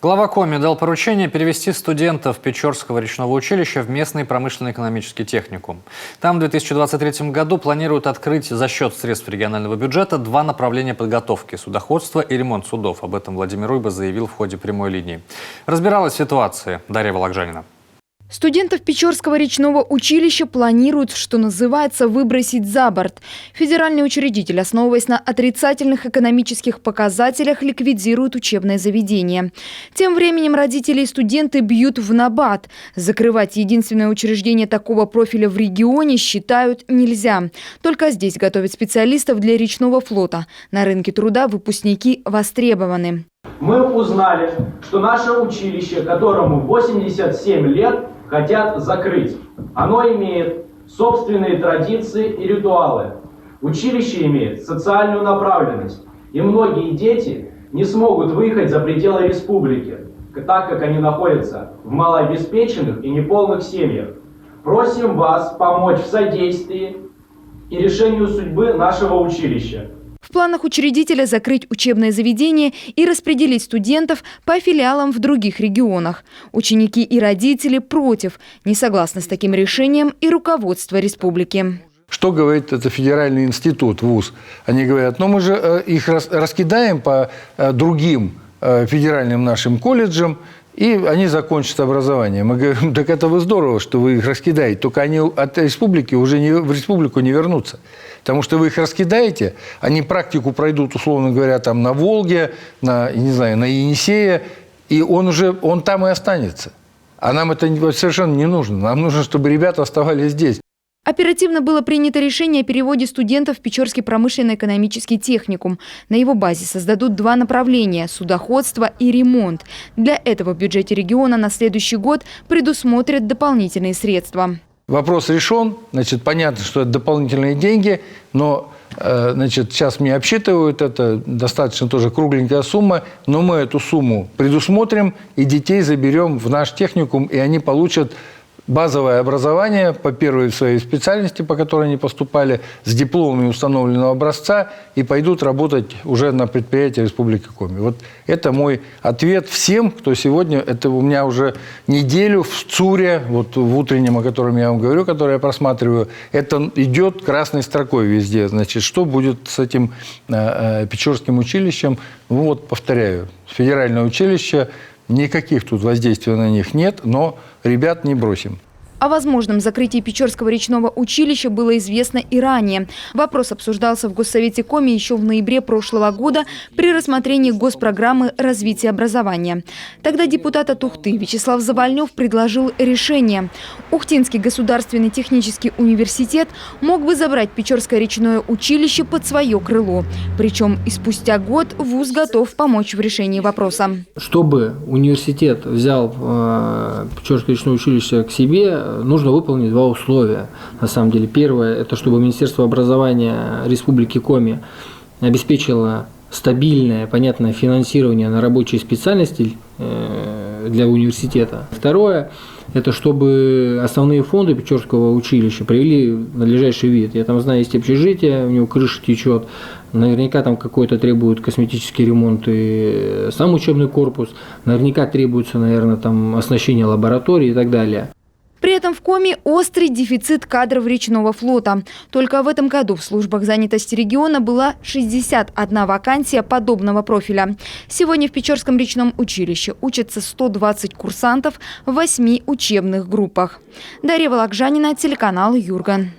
Глава Коми дал поручение перевести студентов Печорского речного училища в местный промышленно-экономический техникум. Там в 2023 году планируют открыть за счет средств регионального бюджета 2 направления подготовки – судоходство и ремонт судов. Об этом Владимир Уйба заявил в ходе прямой линии. Разбиралась в ситуации Дарья Вологжанина. Студентов Печорского речного училища планируют, что называется, выбросить за борт. Федеральный учредитель, основываясь на отрицательных экономических показателях, ликвидирует учебное заведение. Тем временем родители и студенты бьют в набат. Закрывать единственное учреждение такого профиля в регионе считают нельзя. Только здесь готовят специалистов для речного флота. На рынке труда выпускники востребованы. Мы узнали, что наше училище, которому 87 лет, хотят закрыть. Оно имеет собственные традиции и ритуалы. Училище имеет социальную направленность. И многие дети не смогут выехать за пределы республики, так как они находятся в малообеспеченных и неполных семьях. Просим вас помочь в содействии и решению судьбы нашего училища. В планах учредителя закрыть учебное заведение и распределить студентов по филиалам в других регионах. Ученики и родители против. Не согласны с таким решением и руководство республики. Что говорит это федеральный институт, вуз? Они говорят, мы же их раскидаем по другим федеральным нашим колледжам, и они закончат образование. Мы говорим, так это вы здорово, что вы их раскидаете, только они от республики уже в республику не вернутся. Потому что вы их раскидаете, они практику пройдут, условно говоря, там на Волге, на Енисее, и он там и останется. А нам это совершенно не нужно. Нам нужно, чтобы ребята оставались здесь. Оперативно было принято решение о переводе студентов в Печорский промышленно-экономический техникум. На его базе создадут 2 направления – судоходство и ремонт. Для этого в бюджете региона на следующий год предусмотрят дополнительные средства. Вопрос решен. Понятно, что это дополнительные деньги, но сейчас мне обсчитывают, это достаточно тоже кругленькая сумма, но мы эту сумму предусмотрим и детей заберем в наш техникум, и они получат базовое образование по первой своей специальности, по которой они поступали, с дипломами установленного образца и пойдут работать уже на предприятии Республики Коми. Вот это мой ответ всем, кто сегодня, это у меня уже неделю в ЦУРе, вот в утреннем, о котором я вам говорю, который я просматриваю, это идет красной строкой везде. Что будет с этим Печорским училищем? Повторяю, федеральное училище, никаких тут воздействий на них нет, но ребят не бросим. О возможном закрытии Печорского речного училища было известно и ранее. Вопрос обсуждался в Госсовете Коми еще в ноябре прошлого года при рассмотрении госпрограммы развития образования. Тогда депутат от Ухты Вячеслав Завальнев предложил решение. Ухтинский государственный технический университет мог бы забрать Печорское речное училище под свое крыло. Причем и спустя год вуз готов помочь в решении вопроса. Чтобы университет взял Печорское речное училище к себе, нужно выполнить 2 условия. На самом деле, первое – это чтобы Министерство образования Республики Коми обеспечило стабильное, понятное финансирование на рабочие специальности для университета. Второе – это чтобы основные фонды Печорского училища привели в надлежащий вид. Я там знаю, есть общежитие, у него крыша течет, наверняка там какой-то требует косметический ремонт и сам учебный корпус, наверняка требуется, наверное, там оснащение лаборатории и так далее. При этом в Коми острый дефицит кадров речного флота. Только в этом году в службах занятости региона была 61 вакансия подобного профиля. Сегодня в Печорском речном училище учатся 120 курсантов в 8 учебных группах. Дарья Вологжанина, телеканал Юрган.